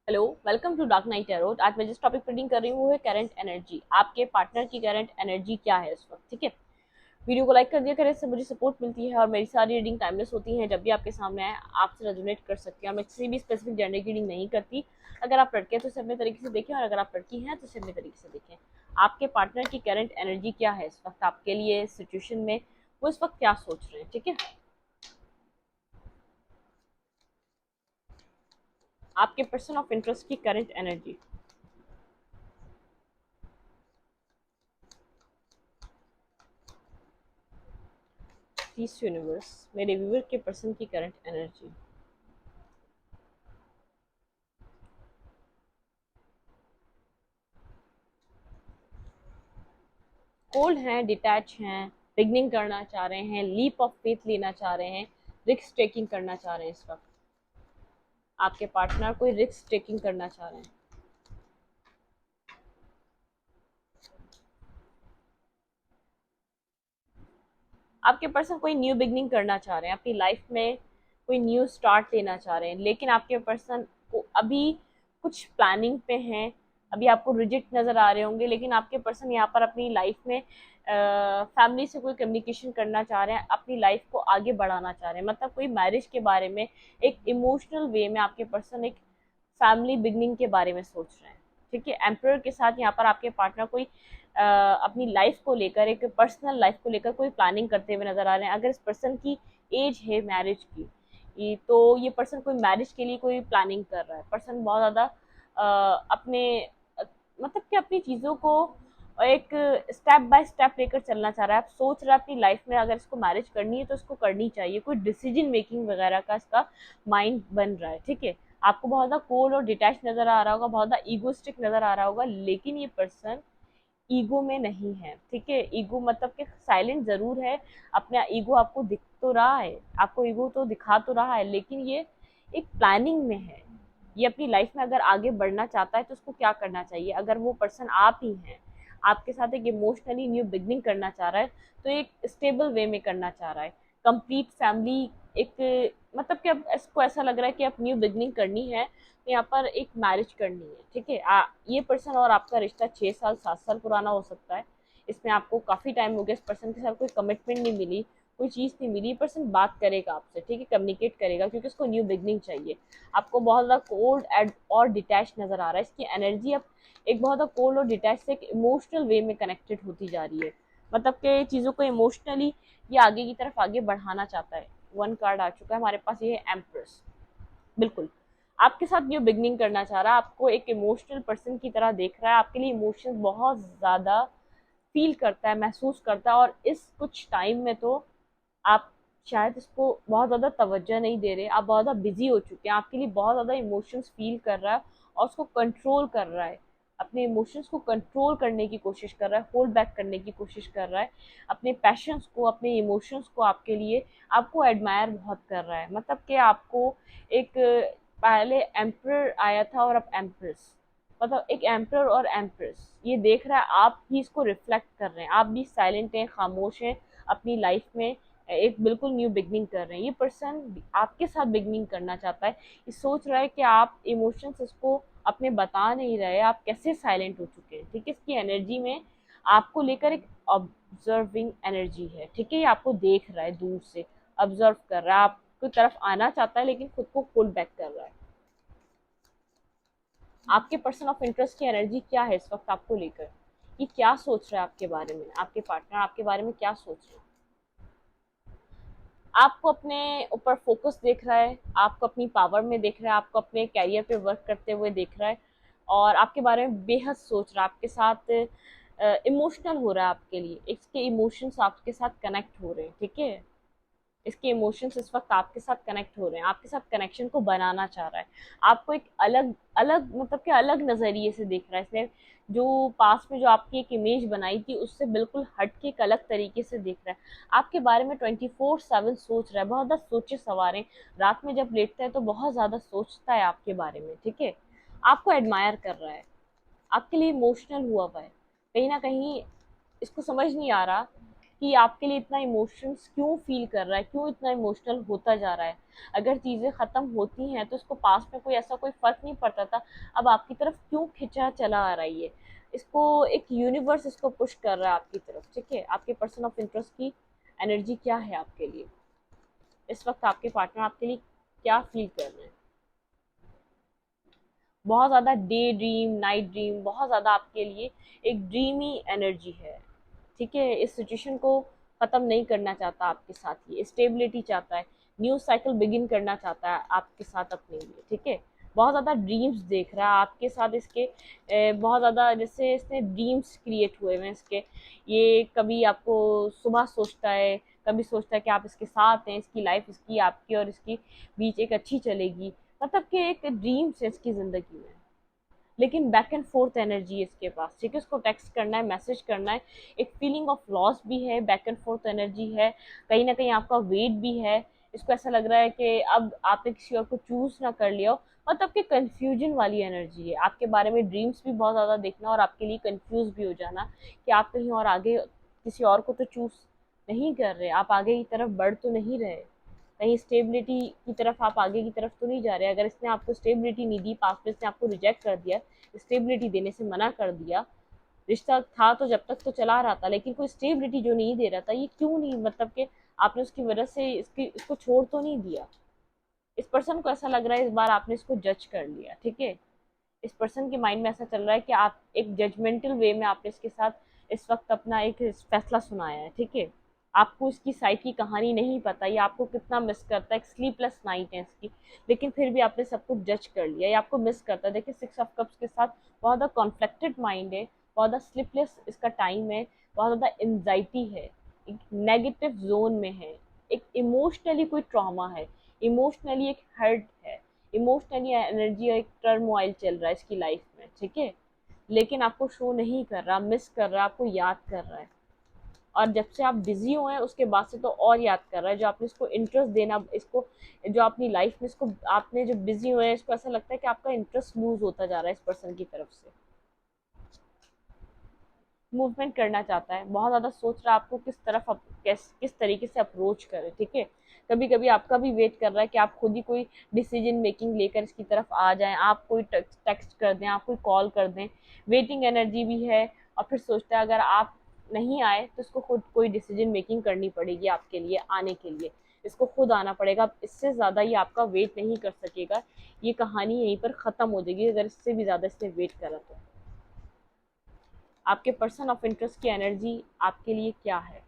Hello, welcome to Dark Knight Tarot. आज मैं जिस टॉपिक पर रीडिंग कर रही हूँ वो है करंट एनर्जी। आपके पार्टनर की करंट एनर्जी क्या है इस वक्त। ठीक है, वीडियो को लाइक कर दिया करें, इससे मुझे सपोर्ट मिलती है और मेरी सारी रीडिंग टाइमलेस होती है। जब भी आपके सामने आए आपसे रेजोनेट कर सकती है और मैं किसी भी स्पेसिफिक जेंडर की रीडिंग नहीं करती। अगर आप लड़के हैं तो इसे अपने तरीके से देखें और अगर आप लड़की हैं तो इसे अपने तरीके से देखें। आपके पार्टनर की करंट एनर्जी क्या है इस वक्त आपके लिए सिचुएशन में, वो इस वक्त क्या सोच रहे हैं। ठीक है, आपके पर्सन ऑफ इंटरेस्ट की करंट एनर्जी। पीस यूनिवर्स, मेरे व्यूअर के पर्सन की करंट एनर्जी। कोल्ड हैं, डिटैच हैं, बिगनिंग करना चाह रहे हैं, लीप ऑफ फेथ लेना चाह रहे हैं, रिस्क टेकिंग करना चाह रहे हैं। इस वक्त आपके पार्टनर कोई रिस्क टेकिंग करना चाह रहे हैं। आपके पर्सन कोई न्यू बिगनिंग करना चाह रहे हैं अपनी लाइफ में, कोई न्यू स्टार्ट लेना चाह रहे हैं। लेकिन आपके पर्सन को अभी कुछ प्लानिंग पे हैं। अभी आपको रिजिट नज़र आ रहे होंगे, लेकिन आपके पर्सन यहाँ पर अपनी लाइफ में फैमिली से कोई कम्युनिकेशन करना चाह रहे हैं, अपनी लाइफ को आगे बढ़ाना चाह रहे हैं। मतलब कोई मैरिज के बारे में एक इमोशनल वे में आपके पर्सन एक फैमिली बिगनिंग के बारे में सोच रहे हैं। ठीक है, एम्प्रर के साथ यहाँ पर आपके पार्टनर कोई अपनी लाइफ को लेकर, एक पर्सनल लाइफ को लेकर कोई प्लानिंग करते हुए नजर आ रहे हैं। अगर इस पर्सन की एज है मैरिज की, तो ये पर्सन कोई मैरिज के लिए कोई प्लानिंग कर रहा है। पर्सन बहुत ज़्यादा अपने मतलब कि अपनी चीज़ों को एक स्टेप बाय स्टेप लेकर चलना चाह रहा है। आप सोच रहा है अपनी लाइफ में अगर इसको मैरिज करनी है तो इसको करनी चाहिए। कोई डिसीजन मेकिंग वगैरह का इसका माइंड बन रहा है। ठीक है, आपको बहुत ज़्यादा कोल्ड और डिटैच नज़र आ रहा होगा, बहुत ज़्यादा ईगोस्टिक नज़र आ रहा होगा, लेकिन ये पर्सन ईगो में नहीं है। ठीक है, ईगो मतलब कि साइलेंट जरूर है। अपना ईगो आपको दिख तो रहा है, आपको ईगो तो दिखा तो रहा है, लेकिन ये एक प्लानिंग में है। ये अपनी लाइफ में अगर आगे बढ़ना चाहता है तो उसको क्या करना चाहिए। अगर वो पर्सन आप ही हैं, आपके साथ एक इमोशनली न्यू बिगनिंग करना चाह रहा है, तो एक स्टेबल वे में करना चाह रहा है। कंप्लीट फैमिली एक मतलब कि अब इसको ऐसा लग रहा है कि अब न्यू बिगनिंग करनी है तो यहाँ पर एक मैरिज करनी है। ठीक है, ये पर्सन और आपका रिश्ता 6 साल 7 साल पुराना हो सकता है। इसमें आपको काफ़ी टाइम हो गया, इस पर्सन के साथ कोई कमिटमेंट नहीं मिली, कोई चीज़ नहीं मिली। ये पर्सन बात करेगा आपसे, ठीक है, कम्युनिकेट करेगा, क्योंकि उसको न्यू बिगनिंग चाहिए। आपको बहुत ज़्यादा कोल्ड एंड और डिटैच नज़र आ रहा है। इसकी एनर्जी अब एक बहुत ज़्यादा कोल्ड और डिटैच से एक इमोशनल वे में कनेक्टेड होती जा रही है। मतलब कि चीज़ों को इमोशनली ये आगे की तरफ आगे बढ़ाना चाहता है। वन कार्ड आ चुका है हमारे पास, ये है एम्प्रेस। बिल्कुल आपके साथ न्यू बिगनिंग करना चाह रहा है, आपको एक इमोशनल पर्सन की तरह देख रहा है, आपके लिए इमोशंस बहुत ज़्यादा फील करता है, महसूस करता है। और इस कुछ टाइम में तो आप शायद इसको बहुत ज़्यादा तवज्जो नहीं दे रहे, आप बहुत ज़्यादा बिजी हो चुके हैं। आपके लिए बहुत ज़्यादा इमोशंस फील कर रहा है और उसको कंट्रोल कर रहा है। अपने इमोशंस को कंट्रोल करने की कोशिश कर रहा है, होल्ड बैक करने की कोशिश कर रहा है। अपने पैशंस को, अपने इमोशंस को आपके लिए, आपको एडमायर बहुत कर रहा है। मतलब कि आपको एक पहले एम्प्रर आया था और अब एम्प्रेस, मतलब एक एम्प्रर और एम्प्रेस ये देख रहा है। आप भी इसको रिफ्लेक्ट कर रहे हैं, आप भी साइलेंट हैं, खामोश हैं, अपनी लाइफ में एक बिल्कुल न्यू बिगनिंग कर रहे हैं। ये पर्सन आपके साथ बिगनिंग करना चाहता है। ये सोच रहा है कि आप इमोशंस इसको अपने बता नहीं रहे, आप कैसे साइलेंट हो चुके हैं। ठीक है, इसकी एनर्जी में आपको लेकर एक ऑब्जर्विंग एनर्जी है। ठीक है, ये आपको देख रहा है, दूर से ऑब्जर्व कर रहा है, आपकी तरफ आना चाहता है लेकिन खुद को होल्ड बैक कर रहा है। आपके पर्सन ऑफ इंटरेस्ट की एनर्जी क्या है इस वक्त आपको लेकर, ये क्या सोच रहा है आपके बारे में। आपके पार्टनर आपके बारे में क्या सोच रहे हैं। आपको अपने ऊपर फोकस देख रहा है, आपको अपनी पावर में देख रहा है, आपको अपने कैरियर पे वर्क करते हुए देख रहा है और आपके बारे में बेहद सोच रहा है। आपके साथ इमोशनल हो रहा है, आपके लिए इसके इमोशंस आपके साथ कनेक्ट हो रहे हैं। ठीक है, इसके इमोशंस इस वक्त आपके साथ कनेक्ट हो रहे हैं, आपके साथ कनेक्शन को बनाना चाह रहा है। आपको एक अलग अलग मतलब कि अलग नज़रिए से देख रहा है। इसने जो पास में जो आपकी एक इमेज बनाई थी उससे बिल्कुल हट के एक अलग तरीके से देख रहा है। आपके बारे में 24/7 सोच रहा है, बहुत ज़्यादा सोचे सवारे। रात में जब लेटता है तो बहुत ज़्यादा सोचता है आपके बारे में। ठीक है, आपको एडमायर कर रहा है, आपके लिए इमोशनल हुआ हुआ है। कहीं ना कहीं इसको समझ नहीं आ रहा कि आपके लिए इतना इमोशंस क्यों फील कर रहा है, क्यों इतना इमोशनल होता जा रहा है। अगर चीज़ें ख़त्म होती हैं तो उसको पास में कोई ऐसा कोई फ़र्क नहीं पड़ता था, अब आपकी तरफ क्यों खिंचा चला आ रहा है ये। इसको एक यूनिवर्स इसको पुश कर रहा है आपकी तरफ, ठीक है। आपके पर्सन ऑफ इंटरेस्ट की एनर्जी क्या है आपके लिए इस वक्त, आपके पार्टनर आपके लिए क्या फील कर रहे हैं। बहुत ज़्यादा डे ड्रीम, नाइट ड्रीम, बहुत ज़्यादा आपके लिए एक ड्रीमी एनर्जी है, ठीक है। इस सिचुएशन को ख़त्म नहीं करना चाहता आपके साथ, ये स्टेबिलिटी चाहता है, न्यू साइकिल बिगिन करना चाहता है आपके साथ अपने लिए, ठीक है। बहुत ज़्यादा ड्रीम्स देख रहा है आपके साथ इसके, बहुत ज़्यादा जैसे इसने ड्रीम्स क्रिएट हुए हैं इसके। ये कभी आपको सुबह सोचता है, कभी सोचता है कि आप इसके साथ हैं, इसकी लाइफ, इसकी आपकी और इसकी बीच एक अच्छी चलेगी, मतलब कि एक ड्रीम्स है इसकी ज़िंदगी में। लेकिन बैक एंड फोर्थ एनर्जी है इसके पास, ठीक है। उसको टेक्स्ट करना है, मैसेज करना है, एक फीलिंग ऑफ लॉस भी है, बैक एंड फोर्थ एनर्जी है, कहीं ना कहीं आपका वेट भी है। इसको ऐसा लग रहा है कि अब आपने किसी और को चूज ना कर लिया हो, मतलब कि कंफ्यूजन वाली एनर्जी है आपके बारे में। ड्रीम्स भी बहुत ज़्यादा देखना और आपके लिए कंफ्यूज भी हो जाना कि आप कहीं और आगे किसी और को तो चूज नहीं कर रहे, आप आगे की तरफ बढ़ तो नहीं रहे, कहीं स्टेबिलिटी की तरफ आप आगे की तरफ तो नहीं जा रहे। अगर इसने आपको स्टेबिलिटी नहीं दी, पास्ट में इसने आपको रिजेक्ट कर दिया, स्टेबिलिटी देने से मना कर दिया, रिश्ता था तो जब तक तो चला रहा था, लेकिन कोई स्टेबिलिटी जो नहीं दे रहा था, ये क्यों नहीं, मतलब कि आपने उसकी वजह से इसको छोड़ तो नहीं दिया। इस पर्सन को ऐसा लग रहा है इस बार आपने इसको जज कर लिया, ठीक है। इस पर्सन के माइंड में ऐसा चल रहा है कि आप एक जजमेंटल वे में आपने इसके साथ इस वक्त अपना एक फैसला सुनाया है, ठीक है। आपको इसकी साइड की कहानी नहीं पता, ये आपको कितना मिस करता है, एक स्लीपलेस नाइट है इसकी, लेकिन फिर भी आपने सब कुछ जज कर लिया, ये आपको मिस करता है। देखिए 6 ऑफ कप्स के साथ बहुत ज़्यादा कॉन्फ्लिक्टेड माइंड है, बहुत ज़्यादा स्लीपलेस इसका टाइम है, बहुत ज़्यादा एनजाइटी है, एक नेगेटिव जोन में है, एक इमोशनली कोई ट्रॉमा है, इमोशनली एक हर्ट है, इमोशनली एनर्जी एक टर्मोइल चल रहा है इसकी लाइफ में, ठीक है। लेकिन आपको शो नहीं कर रहा, मिस कर रहा है, आपको याद कर रहा है। और जब से आप बिजी हुए हैं उसके बाद से तो और याद कर रहा है, जो आपने इसको इंटरेस्ट देना, इसको जो अपनी लाइफ में इसको आपने जो बिजी हुए हैं, इसको ऐसा लगता है कि आपका इंटरेस्ट लूज होता जा रहा है इस पर्सन की तरफ से। मूवमेंट करना चाहता है, बहुत ज़्यादा सोच रहा है आपको किस तरफ किस तरीके से अप्रोच करें, ठीक है। कभी कभी आपका भी वेट कर रहा है कि आप खुद ही कोई डिसीजन मेकिंग लेकर इसकी तरफ आ जाएं, आप कोई टेक्स्ट कर दें, आप कोई कॉल कर दें, वेटिंग एनर्जी भी है। और फिर सोचता है अगर आप नहीं आए तो इसको खुद कोई डिसीजन मेकिंग करनी पड़ेगी आपके लिए आने के लिए, इसको खुद आना पड़ेगा, इससे ज़्यादा ये आपका वेट नहीं कर सकेगा, ये कहानी यहीं पर ख़त्म हो जाएगी अगर इससे भी ज़्यादा इसने वेट करा तो। आपके पर्सन ऑफ इंटरेस्ट की एनर्जी आपके लिए क्या है।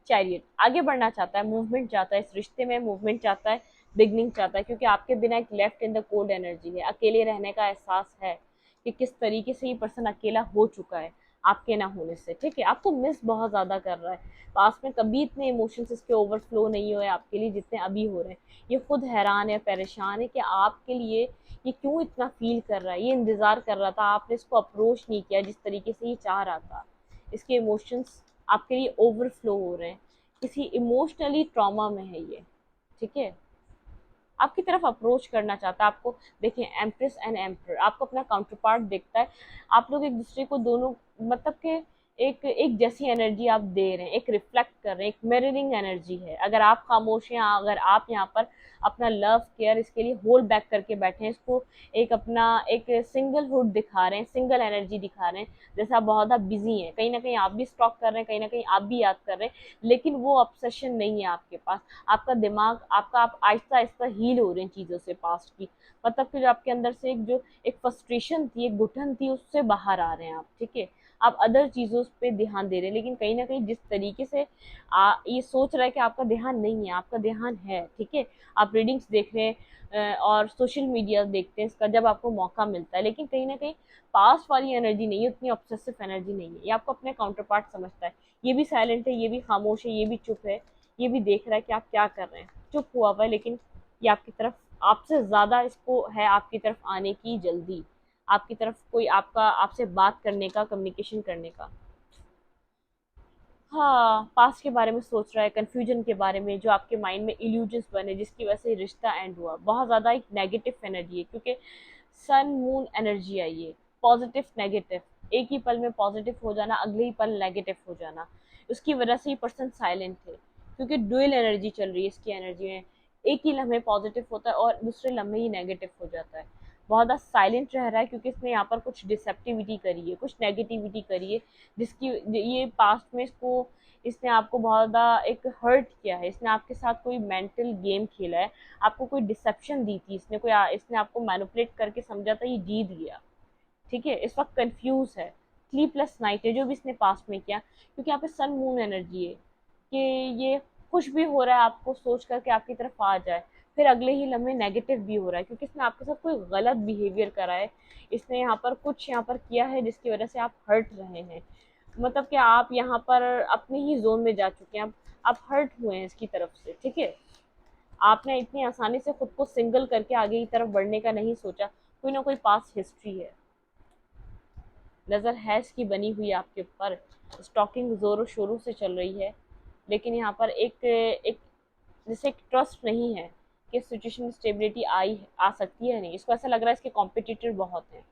चैरियट आगे बढ़ना चाहता है, मूवमेंट चाहता है, इस रिश्ते में मूवमेंट चाहता है, बिगनिंग चाहता है, क्योंकि आपके बिना एक left in the cold energy है, अकेले रहने का एहसास है कि किस तरीके से ये पर्सन अकेला हो चुका है आपके ना होने से, ठीक है। आपको मिस बहुत ज़्यादा कर रहा है, पास में कभी इतने इमोशंस इसके ओवरफ्लो नहीं हुए आपके लिए जितने अभी हो रहे हैं। ये खुद हैरान है, परेशान है कि आपके लिए ये क्यों इतना फील कर रहा है, ये इंतज़ार कर रहा था, आपने इसको अप्रोच नहीं किया जिस तरीके से ये चाह रहा था। इसके इमोशंस आपके लिए ओवरफ्लो हो रहे हैं, किसी इमोशनली ट्रॉमा में है ये, ठीक है। आपकी तरफ अप्रोच करना चाहता है आपको। देखिए एम्प्रेस एंड एम्पर आपको अपना काउंटर पार्ट देखता है, आप लोग एक दूसरे को दोनों, मतलब कि एक एक जैसी एनर्जी आप दे रहे हैं, एक रिफ्लेक्ट कर रहे हैं, एक मिररिंग एनर्जी है। अगर आप खामोश हैं, अगर आप यहाँ पर अपना लव केयर इसके लिए होल्ड बैक करके बैठे हैं, इसको एक अपना एक सिंगल हुड दिखा रहे हैं, सिंगल एनर्जी दिखा रहे हैं, जैसे आप बहुत ज़्यादा बिजी हैं, कहीं ना कहीं आप भी स्टॉक कर रहे हैं, कहीं ना कहीं आप भी याद कर रहे हैं, लेकिन वो ऑब्सेशन नहीं है आपके पास। आपका दिमाग आपका, आप आहिस्ता आहिस्ता हील हो रहे हैं चीज़ों से, पास्ट की, मतलब कि जो आपके अंदर से एक जो एक फ्रस्ट्रेशन थी, एक घुटन थी, उससे बाहर आ रहे हैं आप, ठीक है। आप अदर चीज़ों पे ध्यान दे रहे हैं, लेकिन कहीं ना कहीं जिस तरीके से ये सोच रहा है कि आपका ध्यान नहीं है, आपका ध्यान है, ठीक है। आप रीडिंग्स देख रहे हैं, और सोशल मीडिया देखते हैं इसका जब आपको मौका मिलता है, लेकिन कहीं ना कहीं पास वाली एनर्जी नहीं है, उतनी ऑब्सेसिव एनर्जी नहीं है। ये आपको अपने काउंटर पार्ट समझता है, ये भी साइलेंट है, ये भी खामोश है, ये भी चुप है, ये भी देख रहा है कि आप क्या कर रहे हैं, चुप हुआ हुआ है, लेकिन ये आपकी तरफ, आपसे ज़्यादा इसको है आपकी तरफ आने की जल्दी, आपकी तरफ कोई आपका आपसे बात करने का, कम्युनिकेशन करने का। हाँ, पास्ट के बारे में सोच रहा है, कन्फ्यूजन के बारे में, जो आपके माइंड में इल्यूजन्स बने जिसकी वजह से रिश्ता एंड हुआ, बहुत ज़्यादा एक नेगेटिव एनर्जी है, क्योंकि सन मून एनर्जी आई है, पॉजिटिव नेगेटिव, एक ही पल में पॉजिटिव हो जाना, अगले ही पल नेगेटिव हो जाना। उसकी वजह से ये पर्सन साइलेंट थे, क्योंकि डुअल एनर्जी चल रही है इसकी एनर्जी में। एक ही लम्हे पॉजिटिव होता है और दूसरे लम्हे ही नेगेटिव हो जाता है। बहुत ज़्यादा साइलेंट रह रहा है क्योंकि इसने यहाँ पर कुछ डिसेप्टिविटी करी है, कुछ नेगेटिविटी करी है, जिसकी ये पास्ट में इसको, इसने आपको बहुत ज़्यादा एक हर्ट किया है, इसने आपके साथ कोई मेंटल गेम खेला है, आपको कोई डिसेप्शन दी थी, इसने आपको मैनिपुलेट करके समझा था ये जीत गया। ठीक है, इस वक्त कंफ्यूज है, स्लीपलेस नाइट है जो भी इसने पास्ट में किया, क्योंकि यहाँ पे सन मून एनर्जी है कि ये खुश भी हो रहा है आपको सोच करके आपकी तरफ आ जाए, फिर अगले ही लम्हे नेगेटिव भी हो रहा है क्योंकि इसने आपके साथ कोई गलत बिहेवियर करा है, इसने यहाँ पर कुछ यहाँ पर किया है जिसकी वजह से आप हर्ट रहे हैं। मतलब कि आप यहाँ पर अपने ही जोन में जा चुके हैं, आप हर्ट हुए हैं इसकी तरफ से। ठीक है, आपने इतनी आसानी से खुद को सिंगल करके आगे की तरफ बढ़ने का नहीं सोचा, कोई ना कोई पास्ट हिस्ट्री है, नज़र है इसकी बनी हुई आपके ऊपर, स्टॉकिंग जोरों शोरों से चल रही है। लेकिन यहाँ पर एक एक जैसे एक ट्रस्ट नहीं है कि सिचुएशन स्टेबिलिटी आ सकती है, नहीं, इसको ऐसा लग रहा है इसके कॉम्पिटिटर बहुत हैं।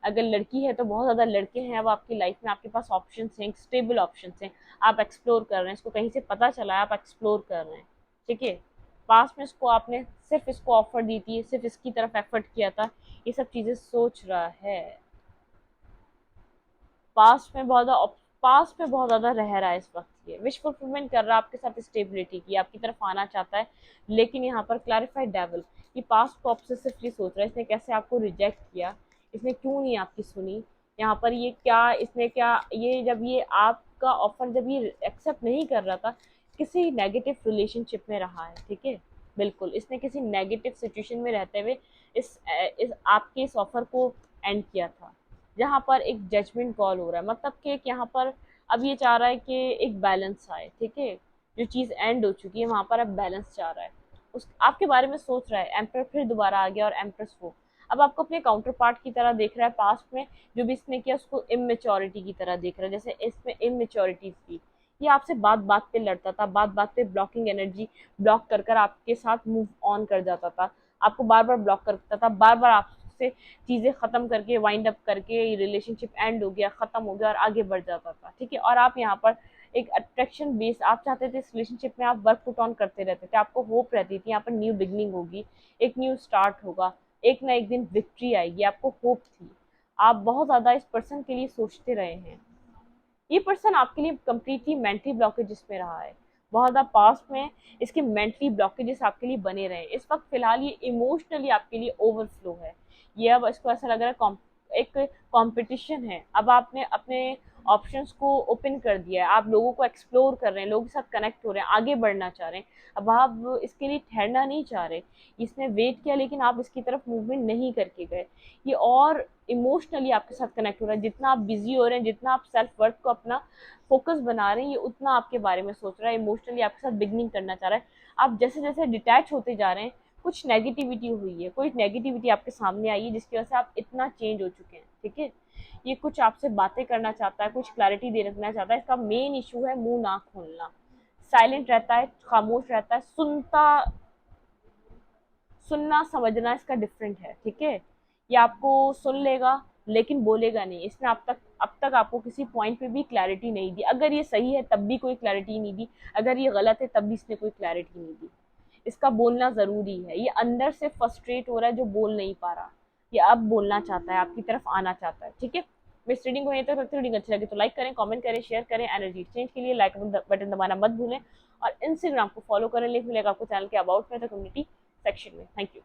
अगर लड़की है तो बहुत ज़्यादा लड़के हैं अब आपकी लाइफ में, आपके पास ऑप्शंस हैं, स्टेबल ऑप्शंस हैं, आप एक्सप्लोर कर रहे हैं, इसको कहीं से पता चला है, आप एक्सप्लोर कर रहे हैं। ठीक है, पास में इसको आपने सिर्फ इसको ऑफर दी थी, सिर्फ इसकी तरफ एफर्ट किया था, ये सब चीज़ें सोच रहा है। पास्ट में बहुत ज़्यादा रह रहा है इस वक्त, ये विश फुलफिलमेंट कर रहा है आपके साथ स्टेबिलिटी की, आपकी तरफ आना चाहता है। लेकिन यहाँ पर क्लैरिफाइड डेविल, ये पास्ट को ऑब्सेसिवली सोच रहा है, इसने कैसे आपको रिजेक्ट किया, इसने क्यों नहीं आपकी सुनी, यहाँ पर ये क्या, इसने क्या, ये जब ये आपका ऑफर जब ये एक्सेप्ट नहीं कर रहा था, किसी नेगेटिव रिलेशनशिप में रहा है। ठीक है, बिल्कुल, इसने किसी नेगेटिव सिचुएशन में रहते हुए इस आपके इस ऑफर को एंड किया था, जहाँ पर एक जजमेंट कॉल हो रहा है, मतलब कि यहाँ पर अब ये चाह रहा है कि एक बैलेंस आए। ठीक है, जो चीज़ एंड हो चुकी है वहाँ पर अब बैलेंस चाह रहा है, उस आपके बारे में सोच रहा है। एम्पर फिर दोबारा आ गया और एम्प्रेस वो अब आपको अपने काउंटर पार्ट की तरह देख रहा है, पास्ट में जो भी इसने किया उसको इमेच्योरिटी की तरह देख रहा है, जैसे इसमें इमेच्योरिटी थी, ये आपसे बात बात पे लड़ता था, बात बात पे ब्लॉकिंग एनर्जी ब्लॉक कर कर आपके साथ मूव ऑन कर जाता था, आपको बार बार ब्लॉक करता था, बार बार आपसे चीज़ें ख़त्म करके वाइंड अप करके रिलेशनशिप एंड हो गया, ख़त्म हो गया और आगे बढ़ जाता था। ठीक है, और आप यहाँ पर एक अट्रैक्शन बेस आप चाहते थे, इस रिलेशनशिप में आप वर्क पुट ऑन करते रहते थे, आपको होप रहती थी यहाँ पर न्यू बिगनिंग होगी, एक न्यू स्टार्ट होगा, एक ना एक दिन विक्ट्री आएगी, आपको होप थी। आप बहुत ज़्यादा इस पर्सन के लिए सोचते रहे हैं, ये पर्सन आपके लिए कंप्लीटली मेंटली ब्लॉकेजेस में रहा है, बहुत ज़्यादा पास्ट में इसके मेंटली ब्लॉकेजेस आपके लिए बने रहे। इस वक्त फिलहाल ये इमोशनली आपके लिए ओवरफ्लो है, ये अब इसको ऐसा लग रहा है एक कंपटीशन है, अब आपने अपने ऑप्शंस को ओपन कर दिया है, आप लोगों को एक्सप्लोर कर रहे हैं, लोगों के साथ कनेक्ट हो रहे हैं, आगे बढ़ना चाह रहे हैं, अब आप इसके लिए ठहरना नहीं चाह रहे। इसने वेट किया लेकिन आप इसकी तरफ मूवमेंट नहीं करके गए, ये और इमोशनली आपके साथ कनेक्ट हो रहा है, जितना आप बिजी हो रहे हैं, जितना आप सेल्फ वर्थ को अपना फोकस बना रहे हैं, ये उतना आपके बारे में सोच रहा है, इमोशनली आपके साथ बिगनिंग करना चाह रहा है। आप जैसे जैसे डिटैच होते जा रहे हैं, कुछ नेगेटिविटी हुई है, कोई नेगेटिविटी आपके सामने आई है जिसकी वजह से आप इतना चेंज हो चुके हैं। ठीक है, ये कुछ आपसे बातें करना चाहता है, कुछ क्लैरिटी देना चाहता है, इसका मेन इशू है मुंह ना खोलना, साइलेंट रहता है, खामोश रहता है, सुनना समझना इसका डिफरेंट है। ठीक है, ये आपको सुन लेगा लेकिन बोलेगा नहीं, इसने अब तक आपको किसी पॉइंट पे भी क्लैरिटी नहीं दी, अगर ये सही है तब भी कोई क्लैरिटी नहीं दी, अगर ये गलत है तब भी इसने कोई क्लैरिटी नहीं दी। इसका बोलना ज़रूरी है, ये अंदर से फ्रस्ट्रेट हो रहा है जो बोल नहीं पा रहा, ये अब बोलना चाहता है, आपकी तरफ आना चाहता है। ठीक है, इस रीडिंग को यहीं तक रखते, रीडिंग अच्छी लगे तो लाइक करें, कमेंट करें, शेयर करें, एनर्जी एक्सचेंज के लिए लाइक बटन दबाना मत भूलें, और इंस्टाग्राम को फॉलो करें, लिंक मिलेगा आपको चैनल के अबाउट में तो कम्युनिटी सेक्शन में। Thank you.